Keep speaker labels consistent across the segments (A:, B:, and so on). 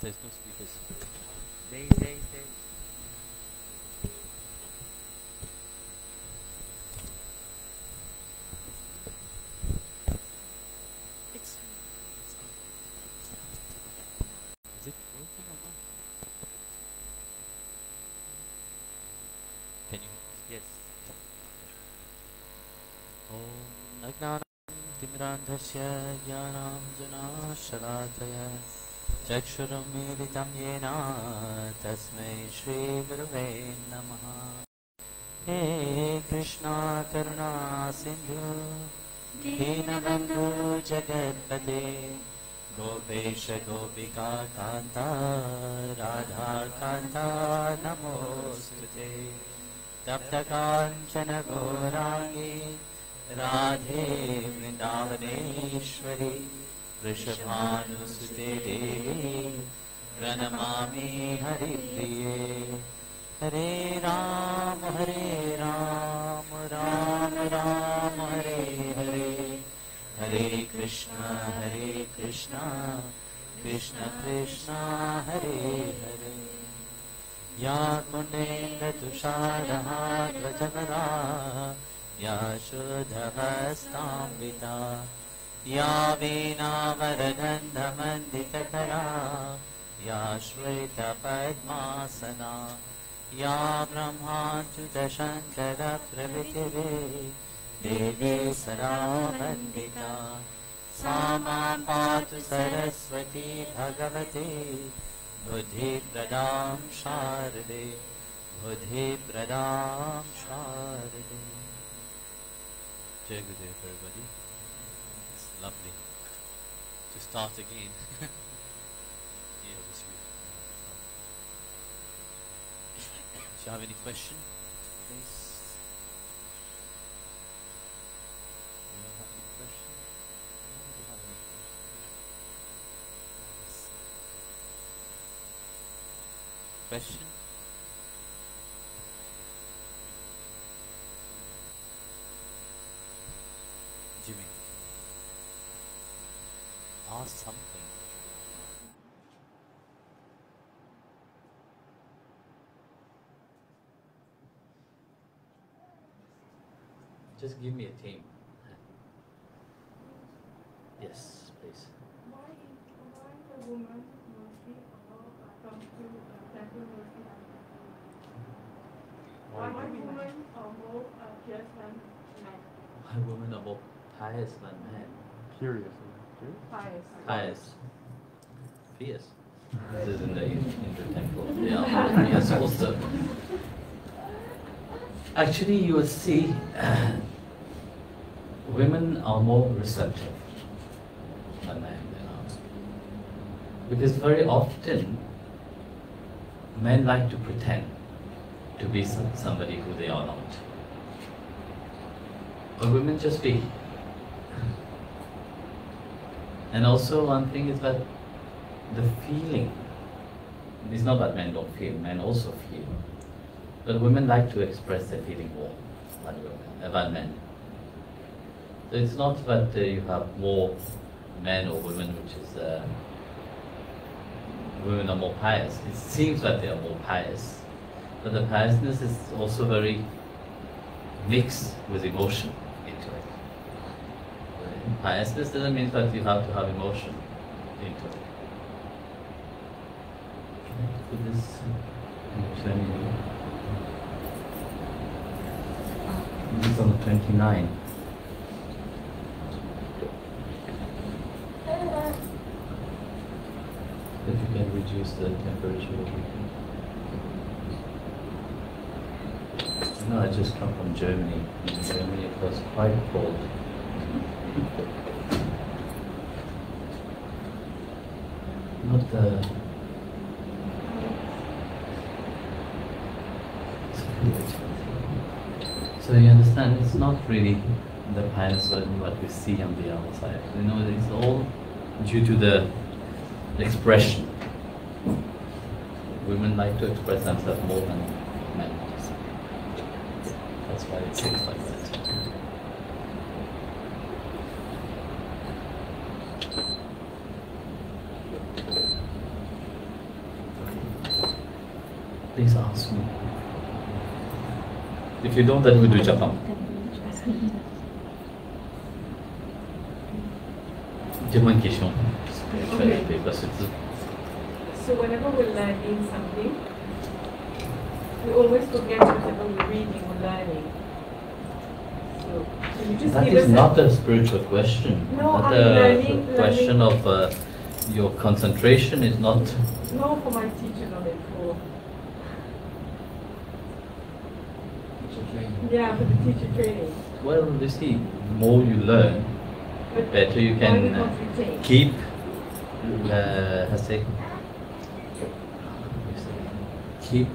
A: There's no speakers.
B: They.
A: Is it working or not? Can you?
B: Yes.
A: Om Ajnanam Timrandhasya Jnanam Janashalataya Chakshuram Militam Yena Tasmai Shri Gurave Namaha. He Krishna Karuna Sindhu Deenabandhu Jagatpate Gopesha Gopika Kanta Radha Kanta Namostute Tapta Kanchana Gaurangi Radhe Vrindavaneshwari Vrishabhanusute Devi Pranamami Haripriye Hare Ram Ram Ram Hare Hare Hare Krishna Krishna Krishna Hare Hare Ya Kundendra Tusharaha Dvajavara Ya Shuddhavastambita Ya Veena Varadanda Manditakara Ya Shveta Padmasana Ya Brahmanchuta Shankara Pravitire Devi Saravandita Sama Patu Saraswati Bhagavate Buddhi Pradam Sharade Buddhi Pradam Sharade. Jai Gurudev, everybody. It's lovely to start again. Yeah, this week. Do you have any question, please? Do you have any question? No, do you have any question? Question? Jimmy, ask something. Just give me a theme. Yes, please.
C: Why the woman mostly comes to temple mostly? Why women are more pious than men?
A: Why women are more pious than men?
D: Curious.
C: Pious.
A: Fierce. This is in the temple. They are more fierce also. Actually, you will see women are more receptive than men. Because very often men like to pretend to be somebody who they are not. But women just be. And also one thing is that the feeling, it's not that men don't feel, men also feel. But women like to express their feeling more than men. So it's not that you have more men or women, which is women are more pious. It seems that they are more pious, but the piousness is also very mixed with emotion into it. Piousness doesn't mean that you have to have emotion into it. Put this this is on the 29. If you can reduce the temperature. I just come from Germany. In Germany it was quite cold. Not the... So you understand, it's not really the pious what we see on the outside. It's all due to the expression. Women like to express themselves more than men. That's why it seems like that. Please ask me. If you don't, then we do Japam. Japan question. Spirituality, because it's
C: So whenever we're learning something, we always forget whatever we're reading or learning. So you just
A: that
C: give
A: is
C: us
A: not a spiritual question.
C: No,
A: not
C: I'm
A: a
C: learning-
A: question of your concentration is not.
C: No, for my teacher knowledge. For yeah, for the teacher training.
A: Well, you see, more you learn,
C: But
A: better you
C: why
A: can
C: we can't retain?
A: keep. Keep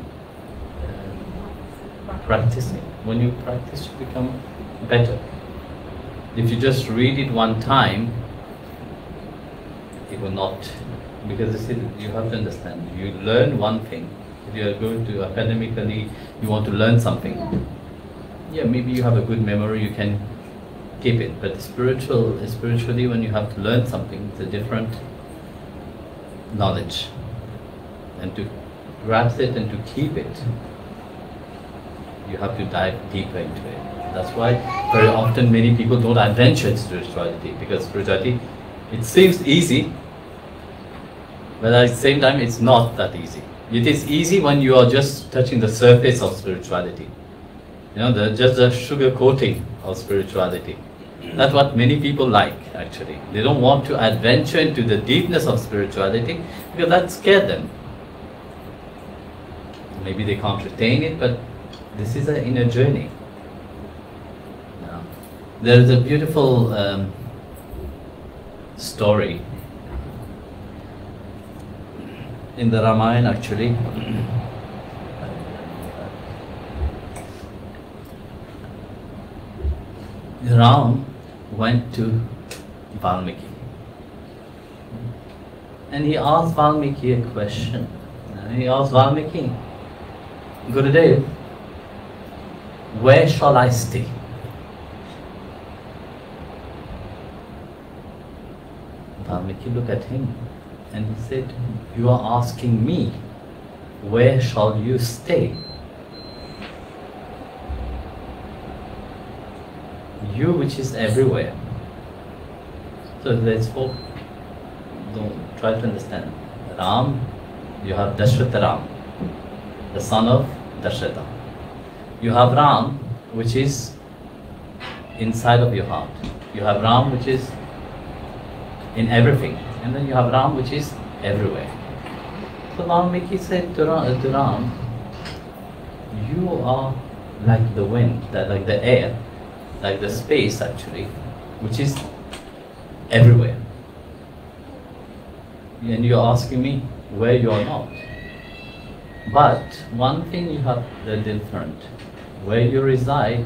A: practicing. When you practice, you become better. If you just read it one time, it will not. Because you see, you have to understand. You learn one thing. If you are going to academically, you want to learn something. Yeah, maybe you have a good memory. You can keep it. But spiritually, when you have to learn something, it's a different knowledge. And to grasp it and to keep it, you have to dive deeper into it. That's why very often many people don't adventure in spirituality, because spirituality, it seems easy, but at the same time it's not that easy. It is easy when you are just touching the surface of spirituality. You know, just the sugar coating of spirituality. That's what many people like, actually. They don't want to adventure into the deepness of spirituality because that scares them. Maybe they can't retain it, but this is an inner journey. Now, there is a beautiful story in the Ramayana, actually. Ram went to Valmiki and he asked Valmiki a question. He asked Valmiki, Gurudev, where shall I stay? Valmiki looked at him and he said, you are asking me, where shall you stay? You which is everywhere. So let's hope, don't try to understand. Ram, you have Dashratha Ram, the son of Dashratha. You have Ram, which is inside of your heart. You have Ram, which is in everything. And then you have Ram, which is everywhere. So Valmiki said to Ram, you are like the wind, like the air, like the space actually, which is everywhere. And you're asking me where you are not. But one thing you have the different. Where you reside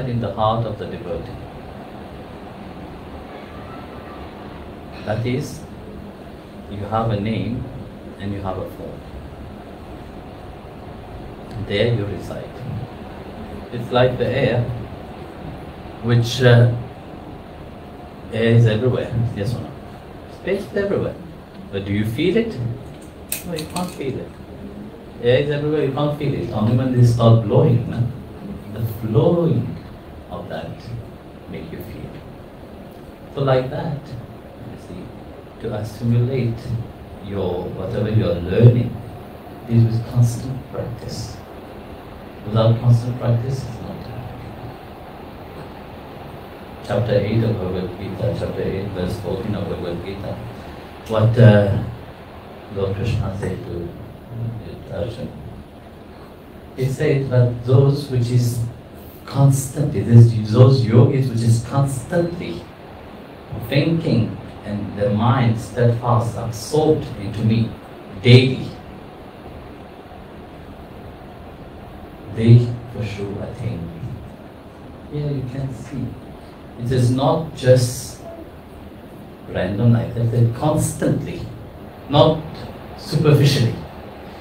A: in the heart of the devotee. That is, you have a name and you have a form. There you reside. It's like the air, which air is everywhere, yes or no? Space is everywhere. But do you feel it? No, you can't feel it. Air is everywhere, you can't feel it. Only when they start blowing, no? The flowing of that make you feel. So like that, you see, to assimilate your whatever you are learning is with constant practice. Without constant practice, it's not happening. Chapter 8 of Bhagavad Gita, chapter 8, verse 14 of Bhagavad Gita, what Lord Krishna said to Arjuna. He said that those which is constantly, those yogis which is constantly thinking and their mind steadfast, absorbed into me daily, they for sure attain me. Here you can see, it is not just random like that, it's constantly, not superficially.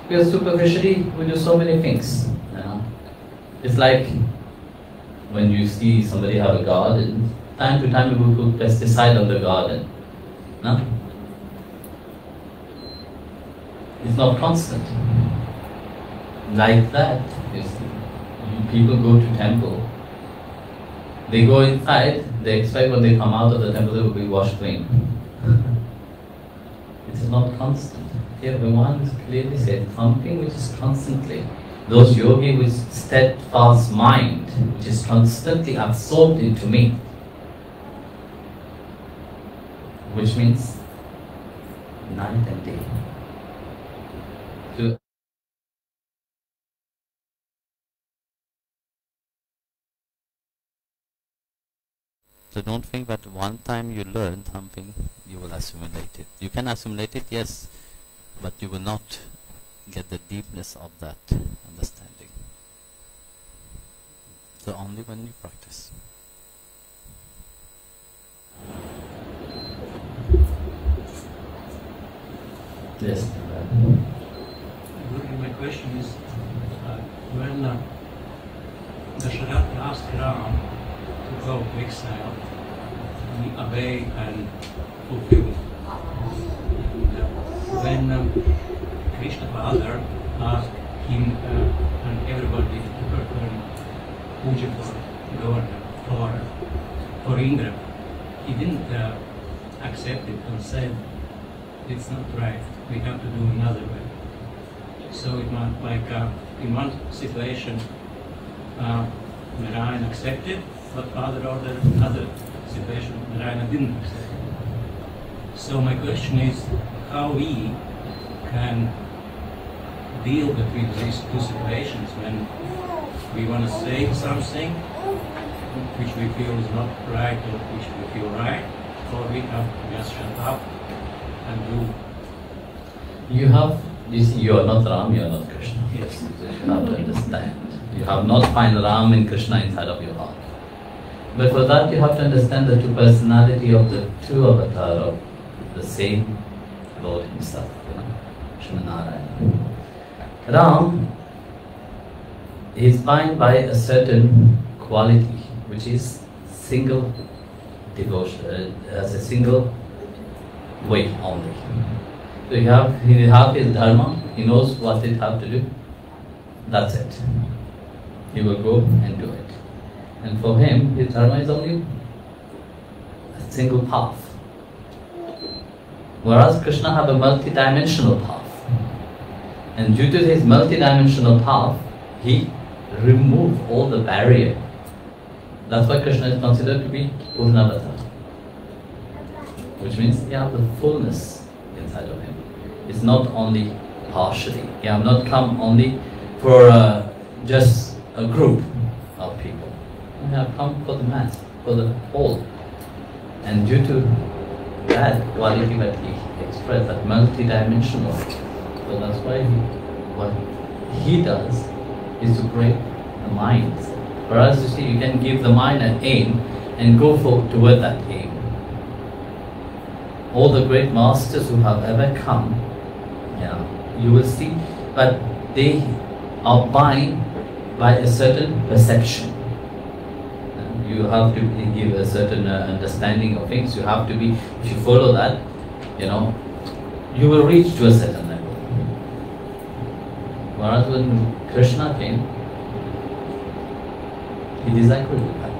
A: Because superficially we do so many things. You know? It's like when you see somebody have a garden, time to time we will put pesticide on the garden. No? It's not constant. Like that, you see. People go to temple. They go inside, they expect when they come out of the temple they will be washed clean. It is not constant. Here Bhagavan clearly said, something which is constantly, those yogi with steadfast mind, which is constantly absorbed into me, which means night and day. So, so don't think that one time you learn something, you will assimilate it. You can assimilate it, yes, but you will not get the deepness of that understanding. So only when you practice. Yes.
D: My question is, when Dasharatha asked Ram to go to exile, he obeyed and fulfilled. When Krishna Father asked him and everybody to perform puja for governor, for Indra, he didn't accept it and said, it's not right, we have to do another way. So it might, like in one situation, Narayana accepted, but Father ordered another situation, Narayana didn't accept it. So my question is, how we can deal between these two situations when we want to say something which we feel is not right or which we feel right, or we have to just shut up and do.
A: You see, you are not Ram, you are not Krishna.
D: Yes.
A: So you have to understand. You have not find Ram and Krishna inside of your heart. But for that you have to understand the two personality of the two avatars of the same Lord himself, Vishwananda. Ram is bound by a certain quality which is single devotion, as a single way only. So he have his dharma, he knows what he have to do, that's it. He will go and do it. And for him, his dharma is only a single path. Whereas Krishna have a multi-dimensional path. And due to his multi-dimensional path, he removed all the barrier. That's why Krishna is considered to be Purnavatar. Which means he has the fullness inside of him. It's not only partially. He have not come only for just a group of people. He have come for the mass, for the whole. And due to that quality that he expressed, that multi-dimensional, so that's why what he does is to break the minds. For us, you see, you can give the mind an aim and go toward that aim. All the great masters who have ever come, you will see that they are bound by a certain perception. You have to give a certain understanding of things. You have to be, if you follow that, you will reach to a certain level. Whereas when Krishna came, he disagreed with that.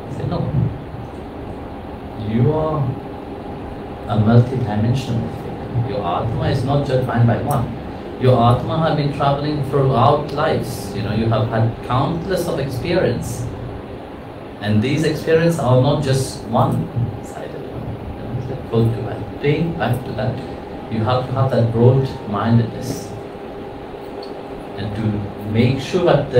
A: He said, no, you are a multi-dimensional thing. Your Atma is not just bound by one. Your Atma has been traveling throughout lives. You have had countless of experience. And these experiences are not just one-sided. Going back to that, you have to have that broad-mindedness. And to make sure that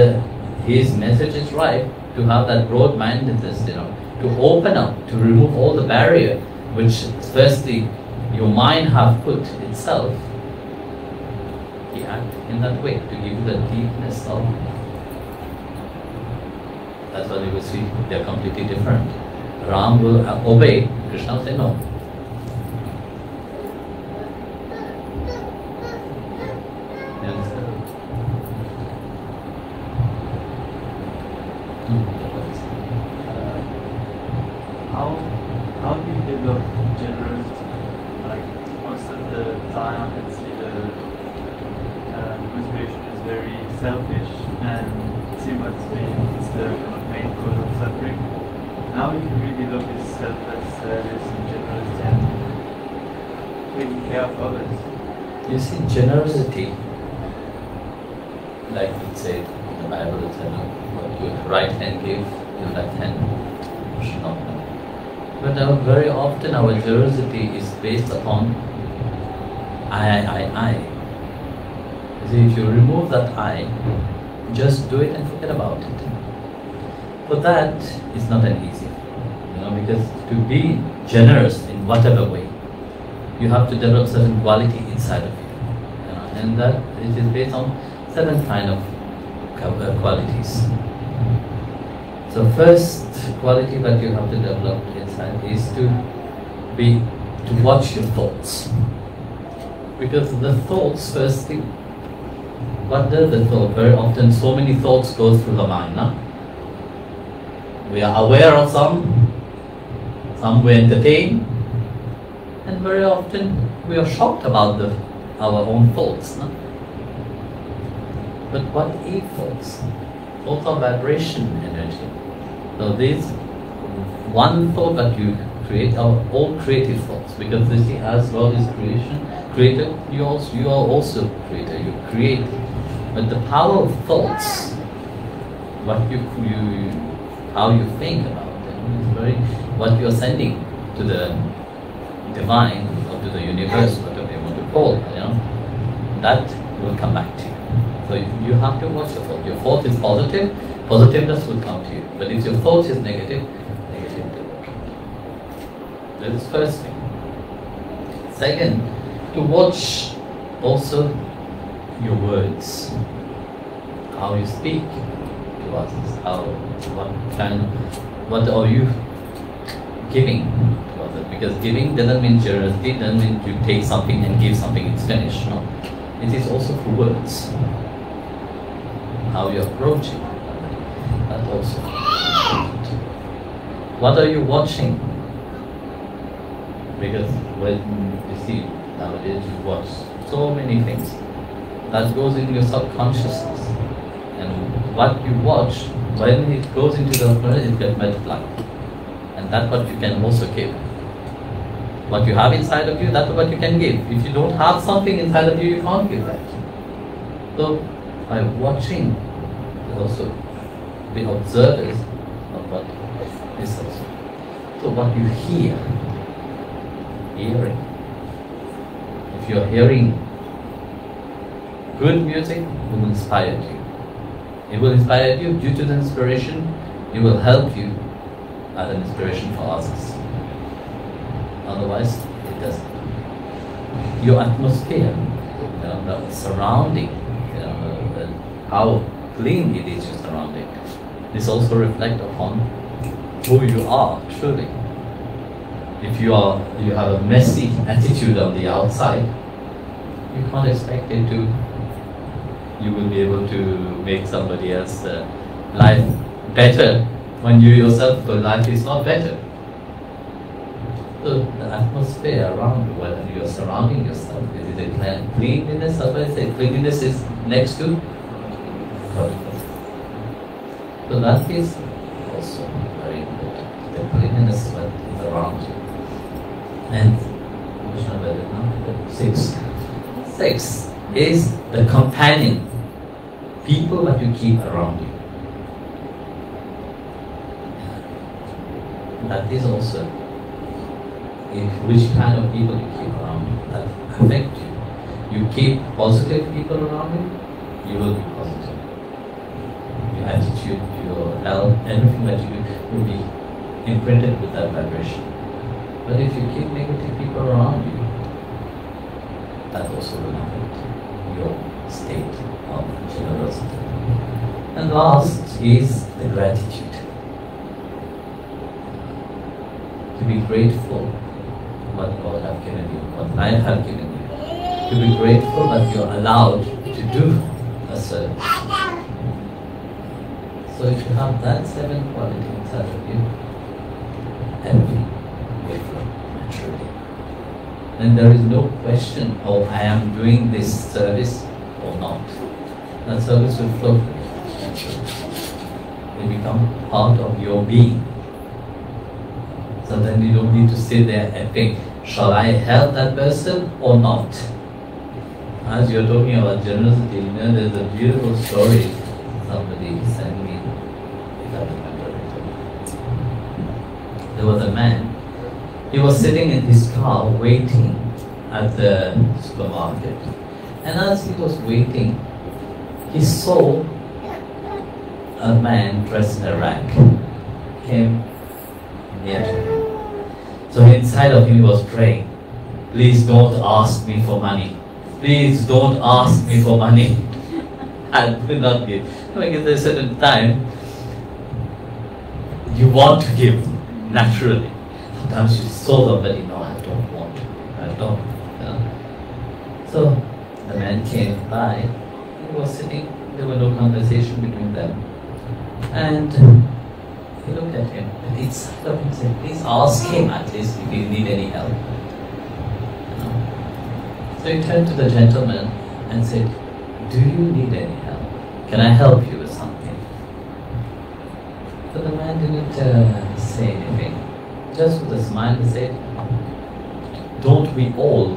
A: his message is right, to have that broad-mindedness, to open up, to remove all the barrier, which firstly your mind have put itself, he act in that way, to give you the deepness of. That's why you will see they are completely different. Ram will obey, Krishna will say no. You understand?
B: How do you develop generosity? Like most of the time it's either
E: motivation is very selfish and it's the main cause of suffering. How you can really look at selfless service and generosity and taking care of others.
A: You see, generosity, like it said in the Bible, it's what your right hand give, your left hand should not know. But very often our generosity is based upon I. You see, if you remove that I, just do it and forget about it. But that is not an easy thing, because to be generous in whatever way, you have to develop certain quality inside of you, and that it is based on certain kind of qualities. So first quality that you have to develop inside is to watch your thoughts, because the thoughts, firstly, what does the thought? Very often, so many thoughts go through the mind. We are aware of some we entertain, and very often we are shocked about our own thoughts. But what is thoughts? Thoughts are vibration energy. So this one thought that you create are all creative thoughts, because you see, as God is creator, you are also creator. You create, but the power of thoughts, what how you think about it, is very what you are sending to the divine or to the universe, whatever you want to call it, that will come back to you. So you have to watch your thought. Your thought is positive, positiveness will come to you. But if your thought is negative, negativity will come to you. That is first thing. Second, to watch also your words, how you speak to others, what are you giving to others? Because giving doesn't mean generosity, doesn't mean you take something and give something, it's finished. No, it is also for words, how you approach it. That also. What are you watching? Because when you see nowadays, you watch so many things that goes in your subconsciousness, and what you watch, when it goes into the unconscious, it gets multiplied, and that's what you can also give. What you have inside of you, that's what you can give. If you don't have something inside of you, you can't give that. So by watching, also be observers of what is also. So what you hear, hearing. If you're hearing good music, it will inspire you. It will inspire you. Due to the inspiration, it will help you as an inspiration for others. Otherwise, it doesn't. Your atmosphere, the surrounding, how clean it is your surrounding. This also reflects upon who you are truly. If you have a messy attitude on the outside, you can't expect it to. You will be able to make somebody else's life better when you yourself, the life is not better. So the atmosphere around you, whether you are surrounding yourself, is it cleanliness? Somebody say cleanliness is next to godliness. So that is also very important. The cleanliness is what is around you. And which number is it now? 6. 6 is the companion, people that you keep around you. That is also which kind of people you keep around you that affect you. You keep positive people around you, you will be positive. Your attitude, your health, everything that you do will be imprinted with that vibration. But if you keep negative people around you, that also will affect your state of generosity. And last is the gratitude. To be grateful for what God has given you, what life has given you. To be grateful that you're allowed to do a service. So if you have that 7 qualities inside of you, everything will flow naturally. Then there is no question, oh, I am doing this service or not. That service will flow. It will become part of your being. So then you don't need to sit there and think, shall I help that person or not? As you're talking about generosity, you know, there's a beautiful story somebody sent me, if I remember it. There was a man, he was sitting in his car waiting at the supermarket. And as he was waiting, he saw a man dressed in a rag came near to him. So inside of him he was praying, please don't ask me for money. Please don't ask me for money. I will not give. Because at a certain time, you want to give naturally. Sometimes you saw somebody, no, I don't want to. I don't. You know. So the man came by. He was sitting. There was no conversation between them. And he looked at him. And inside of him said, please ask him at least if you need any help. So he turned to the gentleman and said, do you need any help? Can I help you with something? So the man didn't say anything. Just with a smile he said, don't we all?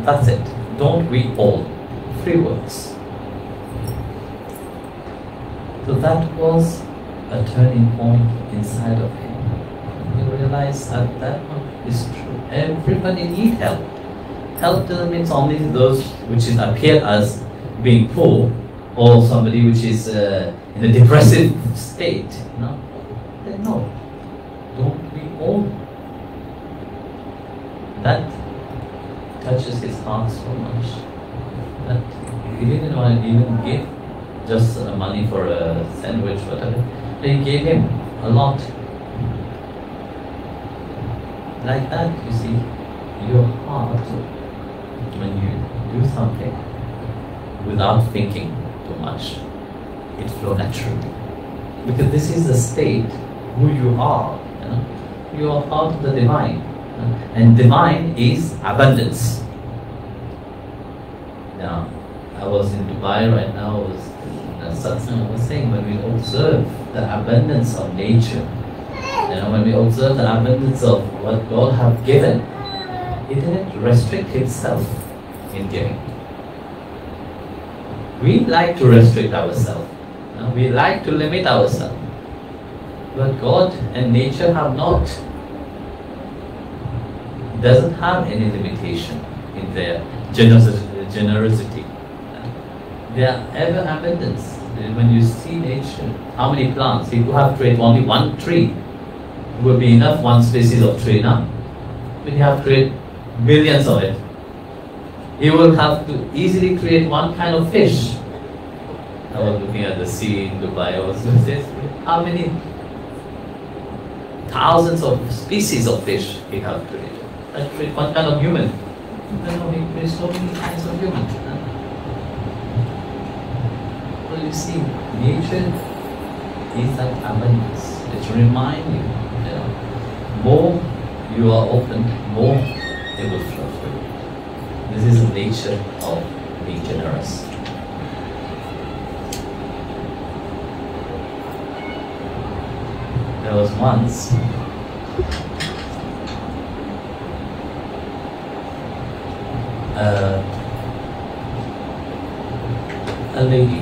A: That's it. Don't we all? 3 words. So that was a turning point inside of him. He realized that that is true. Everybody needs help. Help doesn't mean only those which appear as being poor or somebody which is in a depressive state. No, no. Don't we all? That touches his heart so much that he didn't want to even give just money for a sandwich, whatever. But he gave him a lot. Like that, you see, your heart, when you do something without thinking too much, it flows naturally. Because this is the state who you are. You know? You are part of the divine. And divine is abundance. Now, I was in Dubai right now, I was in Satsang, I was saying when we observe the abundance of nature, you know, when we observe the abundance of what God has given, it didn't restrict Himself in giving. We like to restrict ourselves. You know, we like to limit ourselves. But God and nature have not. Doesn't have any limitation in their generosity. They are ever abundance. When you see nature, how many plants? If you have created only one tree, it will be enough, one species of tree now. When you have created millions of it, you will have to easily create one kind of fish. I was looking at the sea in Dubai, I was saying, how many thousands of species of fish we have created? That create one kind of human. You know, we create so many kinds of humans. So you see, nature is that abundance. It reminds you, you know, more you are open, more it will flow through. This is the nature of being generous. There was once a lady,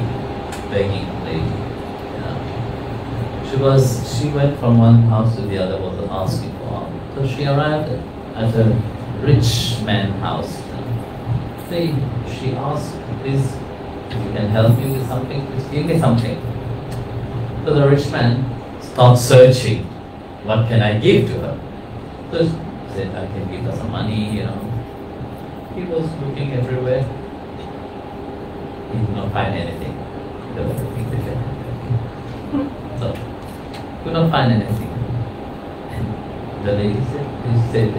A: begging lady. You know. She went from one house to the other, was asking for help. So she arrived at a rich man's house. You know. She asked, please, if you can help me with something, please give me something. So the rich man started searching, what can I give to her? So she said, I can give her some money, you know. He was looking everywhere. He did not find anything. There was nothing different. So, could not find anything. And the lady said,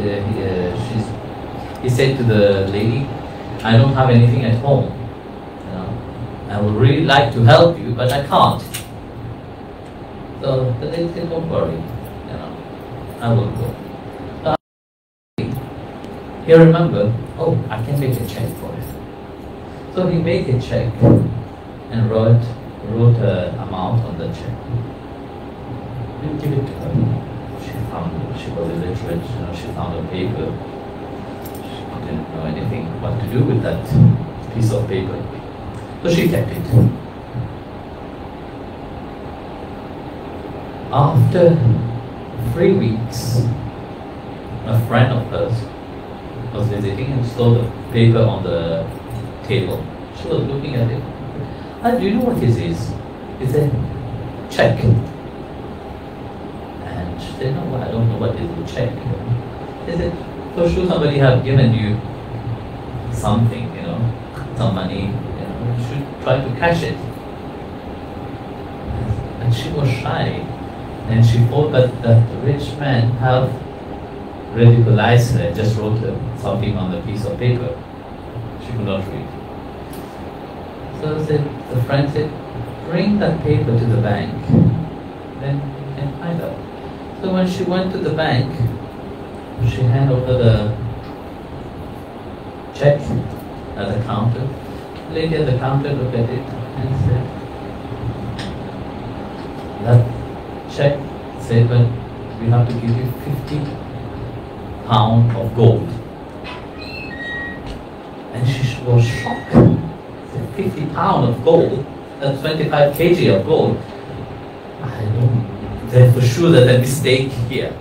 A: he said to the lady, I don't have anything at home. You know, I would really like to help you, but I can't. So the lady said, don't worry. You know, I will go. So he remembered, oh, I can make a check for it. So he made a check and wrote an amount on the check and give it to her. She was illiterate, she found a paper. She didn't know anything what to do with that piece of paper. So she kept it. After 3 weeks, a friend of hers was visiting and saw the paper on the table. She was looking at it. Do you know what this is? It's a check. And she said, no, I don't know what is a check. They said, for sure somebody have given you something, some money, you should try to cash it. And she was shy. And she thought that the rich man have ridiculized her, just wrote something on the piece of paper. She could not read. So the friend said, bring that paper to the bank, then you can find out. So when she went to the bank, she handed over the check at the counter. The lady at the counter looked at it and said, that check said, but we have to give you 50 pounds of gold. And she was shocked. 50 pounds of gold, that's 25 kg of gold. I know, there's for sure that a mistake here.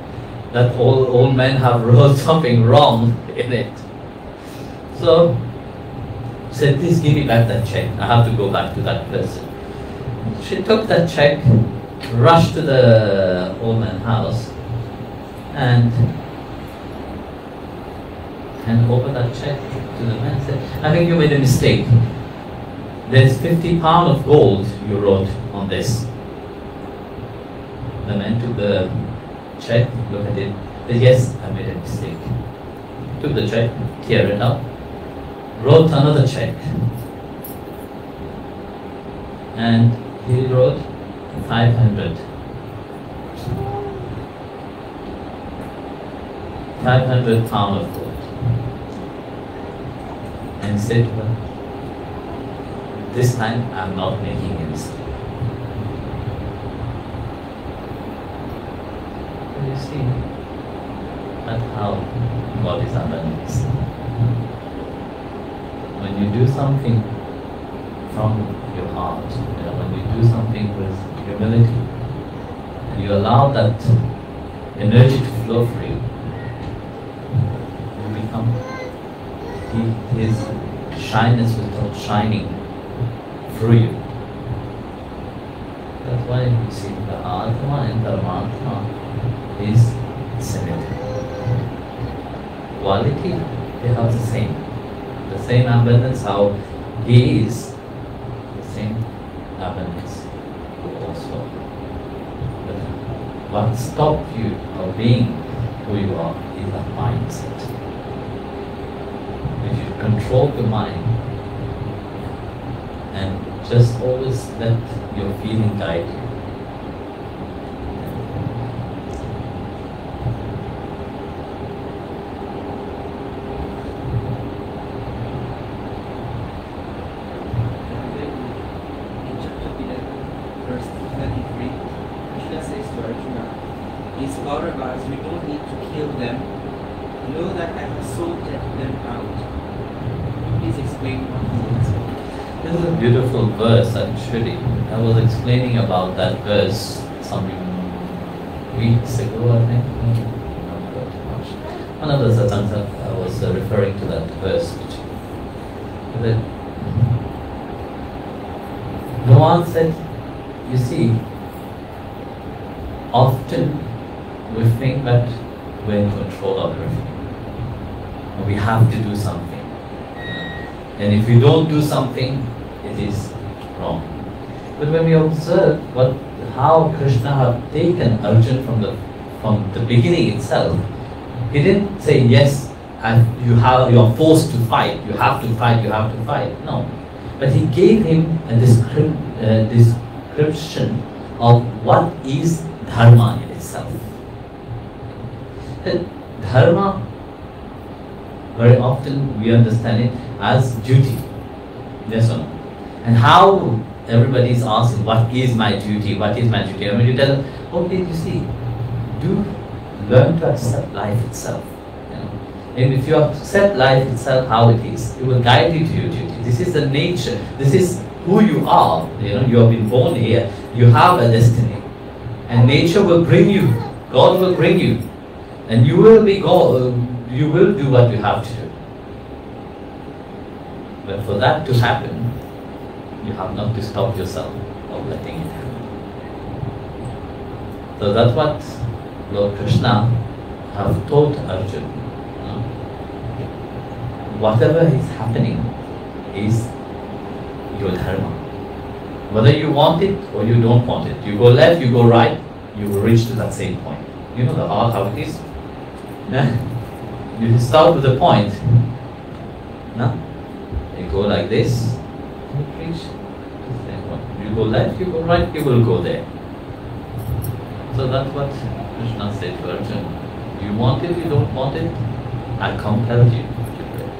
A: That old men have wrote something wrong in it. So, she said, please give me back that check. I have to go back to that person. She took that check, rushed to the old man's house, and opened that check to the man and said, I think you made a mistake. There's 50 pounds of gold you wrote on this. The man took the check, looked at it, said, yes, I made a mistake. Took the check, tear it up, wrote another check, and he wrote 500 pounds of gold. And said to her, this time I'm not making a mistake. You see, that's how God is abundance. When you do something from your heart, when you do something with humility, and you allow that energy to flow free, you become His shyness will start shining through you. That's why you see the Atma and Paramatma is symmetry. Quality, they have the same abundance, how He is the same abundance also. But what stops you of being who you are is a mindset. If you control the mind and just always let your feeling guide you.
B: In chapter 11, verse 33, Krishna says to Arjuna, these Kauravas, we don't need to kill them. Know that I have sorted them out. Please explain what he means.
A: This is a beautiful verse actually. I was explaining about that verse some weeks ago, I think. Not too much. One of the satsangs I was referring to that verse. That Bhagavan said, you see, often we think that we're in control of everything. We have to do something. And if you don't do something, it is wrong. But when we observe how Krishna had taken Arjuna from the beginning itself, he didn't say, yes, you are forced to fight, you have to fight, you have to fight. No. But he gave him a description of what is dharma in itself. And dharma, very often we understand it as duty. Yes or no? And how everybody is asking, what is my duty? What is my duty? I mean, you tell them, okay, you see, do learn to accept life itself. You know? And if you accept life itself how it is, it will guide you to your duty. This is the nature. This is who you are. You know, you have been born here. You have a destiny, and nature will bring you. God will bring you, and you will be God. You will do what you have to do. But for that to happen, you have not to stop yourself of letting it happen. So that's what Lord Krishna have taught Arjuna. You know? Whatever is happening is your dharma. Whether you want it or you don't want it. You go left, you go right, you will reach to that same point. You know the heart, how it is? Yeah? You start with a point. No? You go like this, you reach to the same point. You go left, you go right, you will go there. So that's what Krishna said to Arjuna. You want it, you don't want it, I compelled you to pray.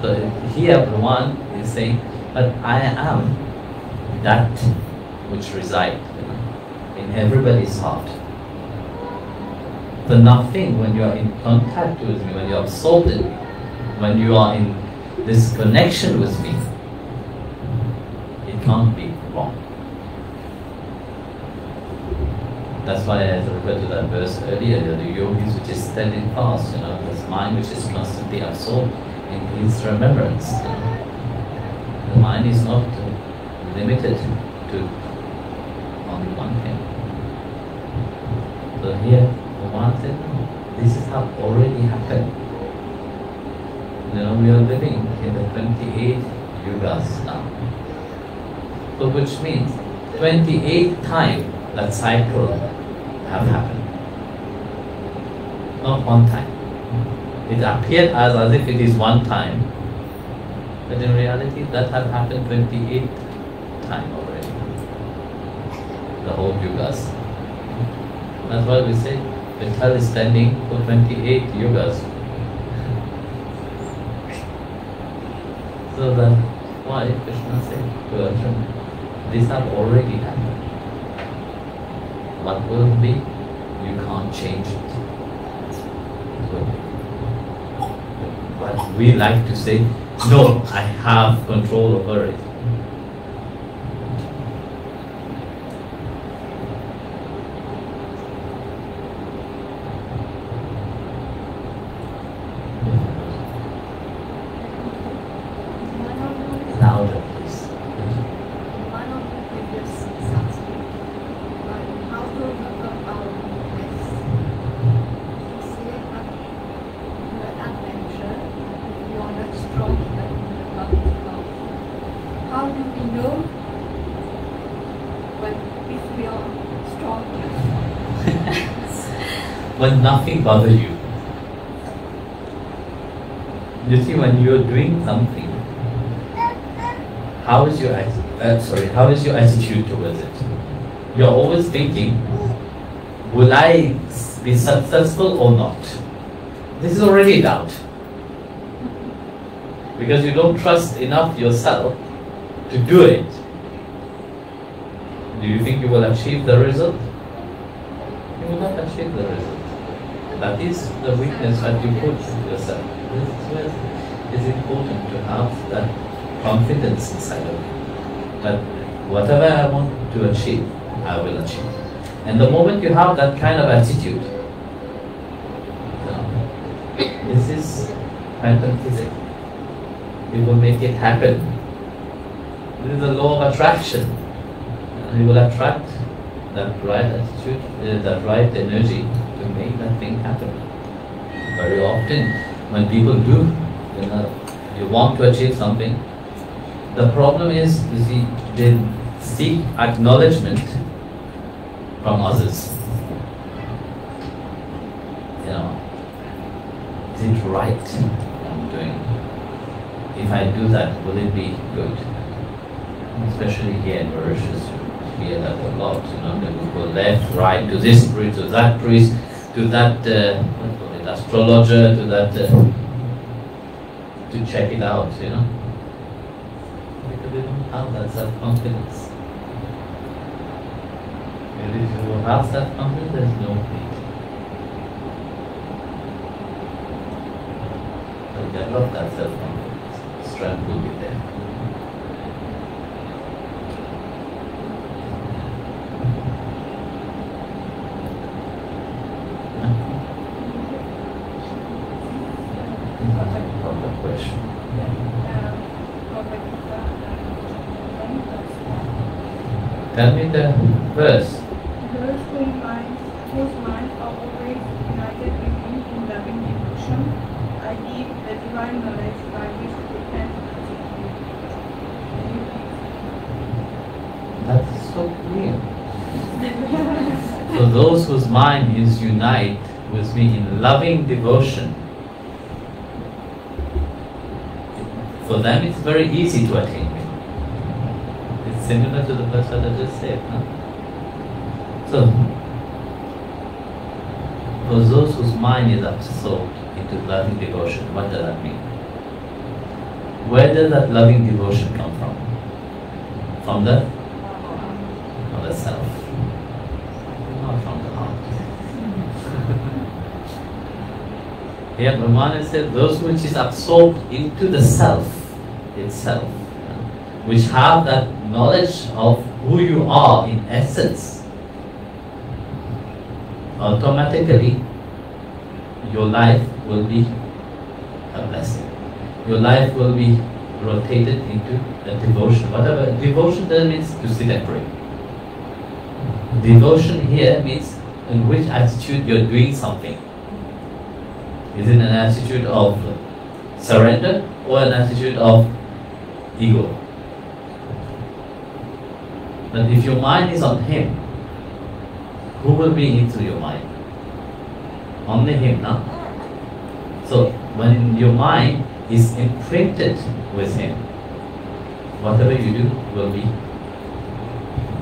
A: So here Brahman is saying, but I am that which resides in everybody's heart. So nothing, when you are in contact with me, when you are absorbed in me, when you are in this connection with me, it can't be wrong. That's why I referred to that verse earlier, the yogis which is standing fast, you know, this mind which is constantly absorbed in his remembrance. You know. The mind is not limited to only one thing. So here, Bhagavan said, no, this is how already happened. You know, we are living in the 28 yugas now. So which means 28 times that cycle have happened. Not one time. It appeared as if it is one time, but in reality that have happened 28 times already. The whole yugas. That's why we say Vital is standing for 28 yugas. So that's why Krishna said to Arjuna, these have already happened. What will be, you can't change it. But we like to say, no, I have control over it. Louder, please.
F: One of the previous satsang, how to overcome our weakness. You say that you are adventure, you are not strong enough in the public life. How do we know if we are strong enough?
A: When nothing bothers you. You see, when you're doing something, how is your attitude towards it? You're always thinking, will I be successful or not? This is already doubt. Because you don't trust enough yourself to do it. Do you think you will achieve the result? You will not achieve the result. That is the weakness that you put yourself. This is where it's important to have that confidence inside of you. That whatever I want to achieve, I will achieve. And the moment you have that kind of attitude, this is quantum physics. It will make it happen. This is the law of attraction. You will attract that right attitude, that right energy to make that thing happen. Very often, when people do, you want to achieve something, the problem is, you see, they seek acknowledgement from others. You know, is it right what I'm doing? If I do that, will it be good? Especially here in Mauritius, we hear that a lot. You know, they will go left, right, to this priest, to that priest, to that astrologer, to that to check it out. You know. Because they don't have that self-confidence. And if you have self-confidence, there is no pain. So develop that self-confidence. Strength will be there. Question. Tell me the verse.
F: Those whose minds are always united with me in loving devotion, I give the divine knowledge by which to repent and
A: That's so clear. So those whose mind is unite with me in loving devotion, for them it's very easy to attain me. It's similar to the verse that I just said. No? So, for those whose mind is absorbed into loving devotion, what does that mean? Where does that loving devotion come from? From the self, not from the heart. Here Brahmana said those which is absorbed into the self itself, which have that knowledge of who you are in essence, automatically your life will be a blessing. Your life will be rotated into a devotion. Whatever devotion then means to sit and pray. Devotion here means in which attitude you're doing something. Is it an attitude of surrender or an attitude of ego? But if your mind is on Him, who will be into your mind? Only Him, no? So when your mind is imprinted with Him, whatever you do will be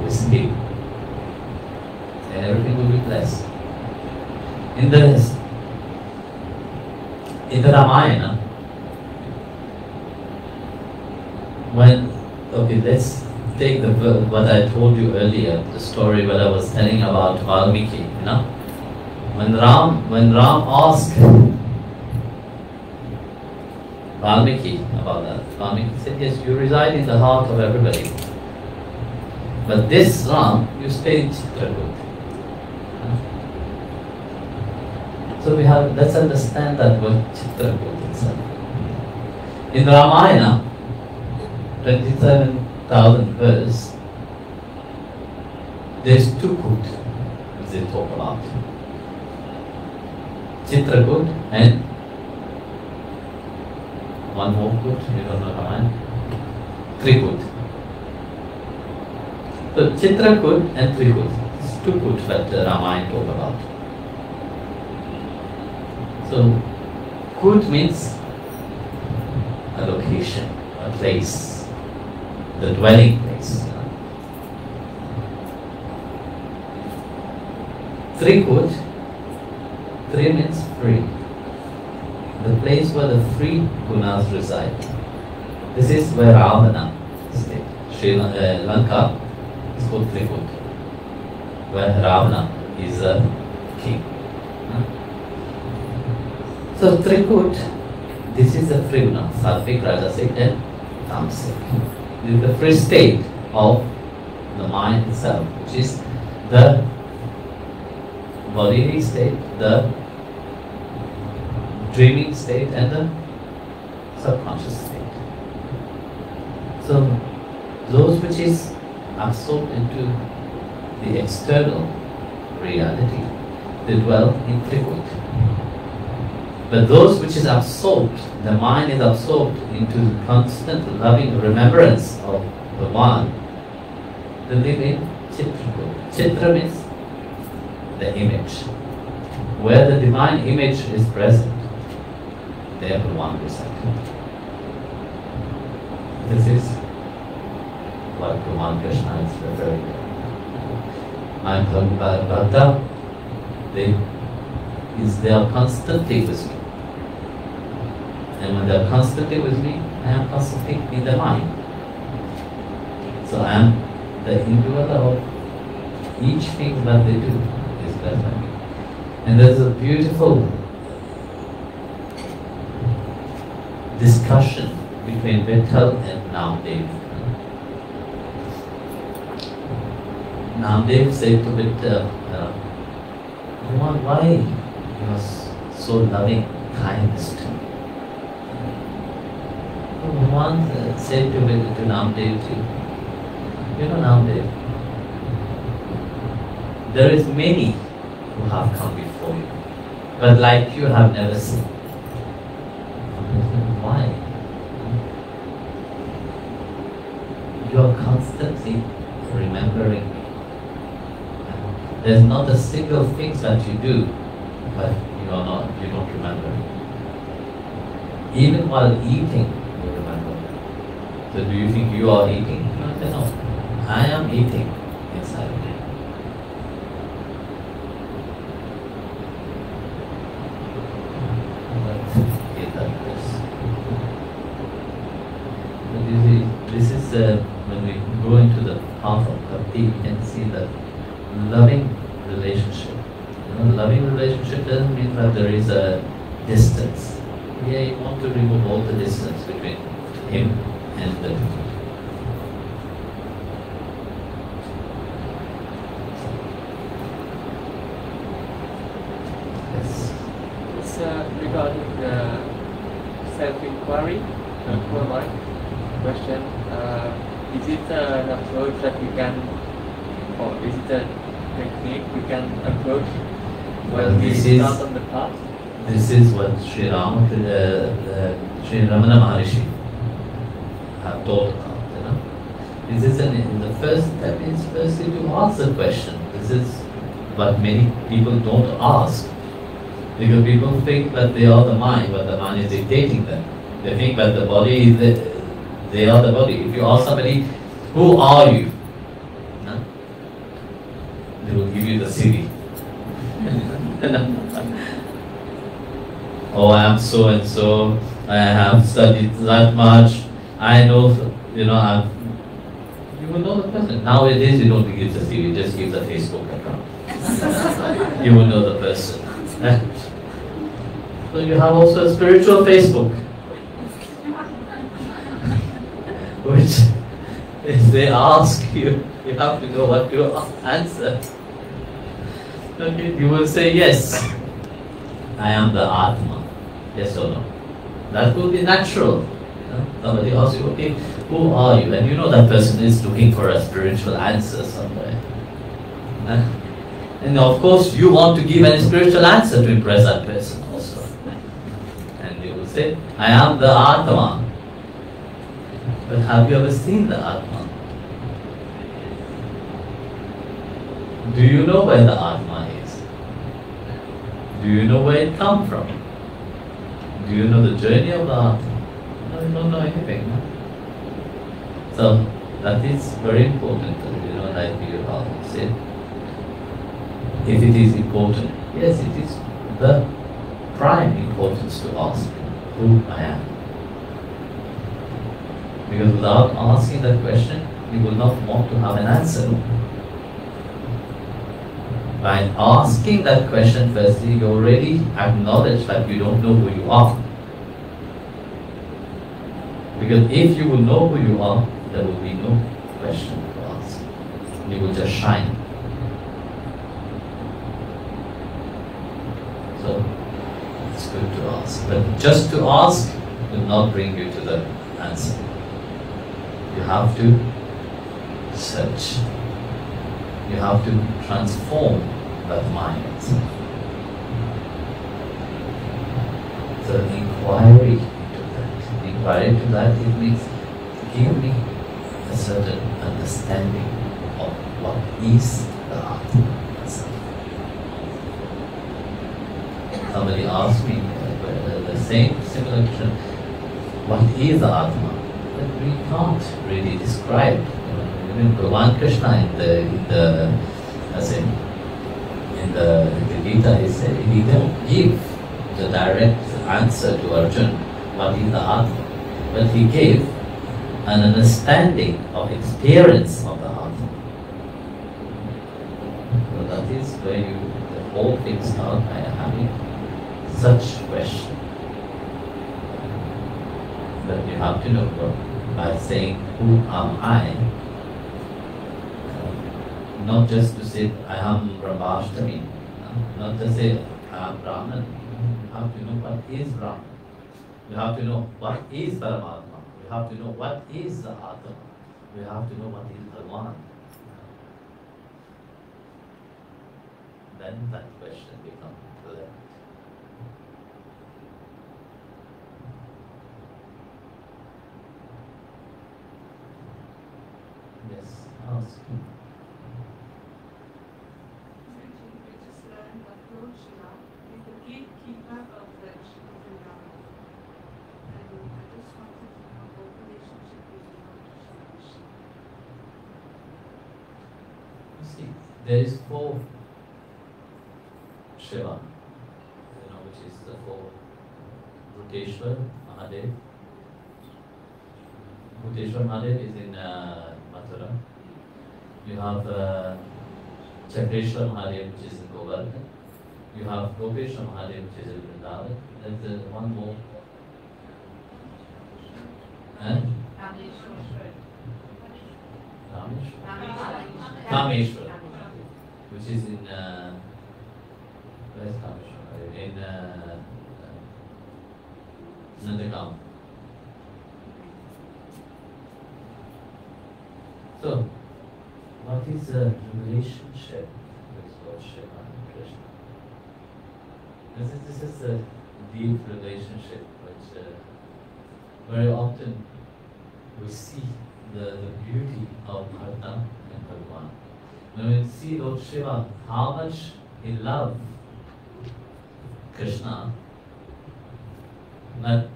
A: with Him. And everything will be blessed. In the Ramayana, let's take what I told you earlier, the story what I was telling about Valmiki. When Ram asked Valmiki about that, Valmiki said, yes, you reside in the heart of everybody. But this Ram, you stay in Chitrakoot. So let's understand that word Chitrakoot itself. In the Ramayana, 27,000 verse, there's two Kut which they talk about. Chitrakoot and one more Kut, you don't know Ramayana, Trikut. So Chitrakoot and Trikut, it's two Kut that the Ramayana talk about. So, Kut means a location, a place, the dwelling place. Trikut, Tri means free, the place where the free gunas reside. This is where Ravana stayed. Sri Lanka is called Trikut, where Ravana is a king. So Trikut, this is the free guna, Sattvic, Rajasic and Tamasic. This is the free state of the mind itself, which is the bodily state, the dreaming state and the subconscious state. So those which is absorbed into the external reality, they dwell in Trikut. But those which is absorbed, the mind is absorbed into the constant loving remembrance of the One, they live in Chitra. Chitra means the image. Where the divine image is present, there the One resides. This is what Bhagavan Krishna is referring to. I am talking about Bhakta. They are constantly with me. And when they are constantly with me, I am constantly in the mind. So I am the individual of each thing that they do is less than me. And there's a beautiful discussion between Vittal and Namdev. Namdev said to Vittal, why you are so loving kindness to me? One said to Namdev, you know Namdev, there is many who have come before you, but like you have never seen. Why? You are constantly remembering me. There's not a single thing that you do, but you don't remember. Even while eating, you remember. So do you think you are eating? No. I am eating inside me. This is when we go into the path of bhakti, we can see that loving relationship. Loving relationship doesn't mean that there is a distance. Yeah, you want to remove all the distance between him and the yes.
G: It's regarding self-inquiry. Question: is it an approach that you can, or is it a technique you can approach when we start on the path?
A: This is what Sri Ramana Maharishi have taught about. This is in the first step is firstly to ask the question. This is what many people don't ask, because people think that they are the mind, but the mind is dictating them. They think that the body is they are the body. If you ask somebody, who are you? They will give you the CV. Oh, I am so and so. I have studied that much. I know, you will know the person. Nowadays, you don't give the CV, you just give the Facebook account. You will know the person. So you have also a spiritual Facebook, which if they ask you, you have to know what to answer. Okay, you will say yes, I am the Atma, yes or no. That will be natural. Somebody asks you, okay, who are you? And you know that person is looking for a spiritual answer somewhere. And of course you want to give a spiritual answer to impress that person also. And you will say, I am the Atma. But have you ever seen the Atma? Do you know where the Atma is? Do you know where it comes from? Do you know the journey of the Atma? No, you don't know anything. No? So that is very important, like you have said. If it is important, yes, it is the prime importance to ask who I am. Because without asking that question, you will not want to have an answer. By asking that question firstly, you already acknowledge that you don't know who you are. Because if you will know who you are, there will be no question to ask. You will just shine. So, it's good to ask. But just to ask will not bring you to the answer. You have to search. You have to transform that mind itself. So inquiry into that. Inquiry into that, it means give me a certain understanding of what is the Atma itself. Somebody asked me the same similar question, what is the Atma? But we can't really describe. Even Bhagavan Krishna in the Gita, he don't give the direct answer to Arjuna, what is the Atma, but he gave an understanding of experience of the Atma. So that is where the whole thing starts by having such question. But you have to know by saying, who am I? Not just to say, I am Brahmashtami. Not to say, I am Brahman. You have to know what is Brahman. You have to know what is Paramatma. You have to know what is the Atma. You have to know what is Bhagavan. Then that question becomes clear. Yes, ask.
C: We just learned that Lord Shiva is the gatekeeper of the Shiva. And I just wanted to know what relationship is Lord Shiva.
A: You see, there is 4 Shiva, which is the 4 Bhuteshwar Mahadev. Bhuteshwar Mahadev is in Mathura. You have Chakreshwar Mahadev, which is in Govardhan. You have Gopeshwar Mahadev, which is in Vrindavan. There's one more. Kameshwar, which is in where is Kameshwar? In Nandagam. So, what is the relationship with Lord Shiva and Krishna? This is a deep relationship which very often we see the beauty of Bharata and Bhagavan. When we see Lord Shiva, how much he loved Krishna, but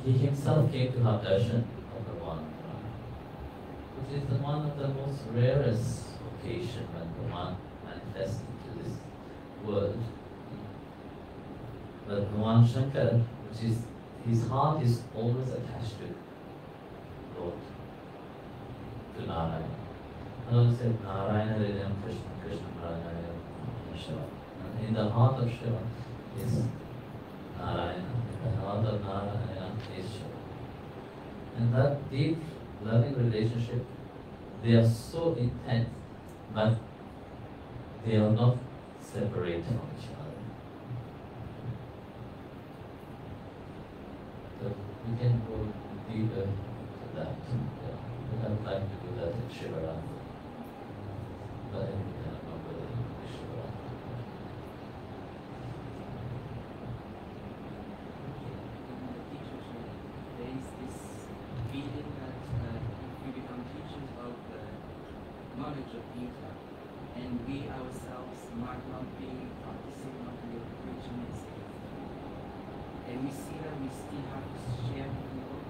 A: he himself came to have darshan of Bhagavan, which is one of the most rarest occasions when Bhagavan manifests into this world. But Bhagavan Shankar, which is his heart is always attached to Lord, to Narayana. And also said Narayana Hridayam Krishna, Krishna Narayana Shiva. And in the heart of Shiva is Narayana. In the heart of Narayana is Shiva. And that deep loving relationship, they are so intense, but they are not separated from each other. So we can go deeper to that. We have time to do that in Shivaratri. But we cannot go further in Shivaratri.
B: There is this feeling that if we become teachers of the knowledge of Gita, and we ourselves might not be practicing what we are preaching is, and we see that we still have to share with people.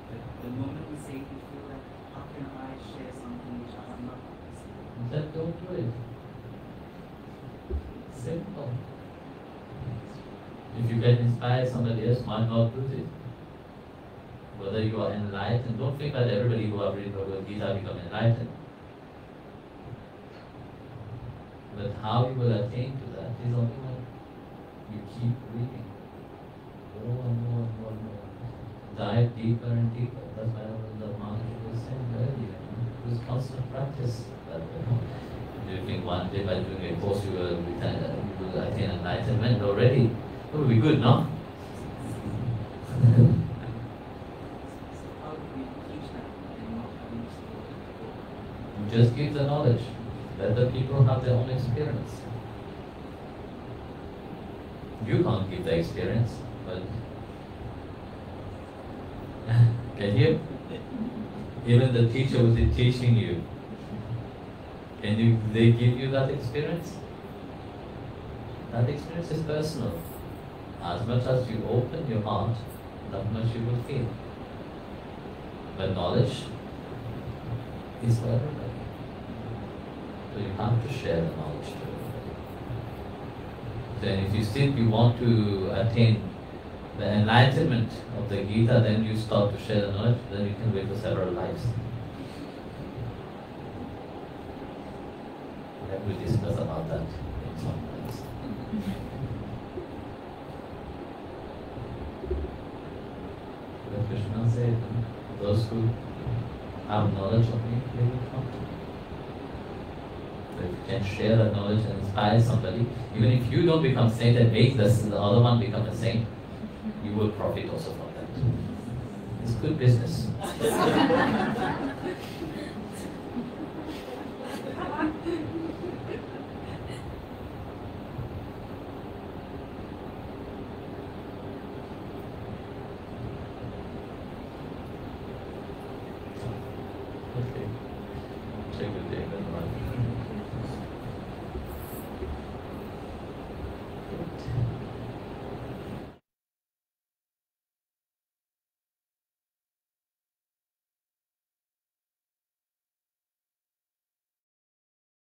B: But the moment we say it, we feel like, how can I share something which I have not practiced?
A: Then don't do it. Simple. If you get inspired, somebody else might not do it. Whether you are enlightened, don't think that everybody who have read Bhagavad Gita become enlightened. But how you will attain to that is only when you keep reading. More and more and more and more. Dive deeper and deeper. That's why the Maharaj was saying earlier. It was constant practice. That you think one day by doing a course you will attain enlightenment already. It will be good, no?
B: How do we teach that and not having to
A: Just give the knowledge. Let the people have their own experience. You can't give the experience, but can you? Even the teacher who is teaching you, they give you that experience? That experience is personal. As much as you open your heart, that much you will feel. But knowledge is for everybody. So you have to share the knowledge to everybody. Then if you still want to attain the enlightenment of the Gita, then you start to share the knowledge, then you can live for several lives. We discuss about that in some place. But Krishna said, those who have knowledge of me, they will come. So if you can share that knowledge and inspire somebody, even if you don't become saint and make the other one become a saint, you will profit also from that. It's good business.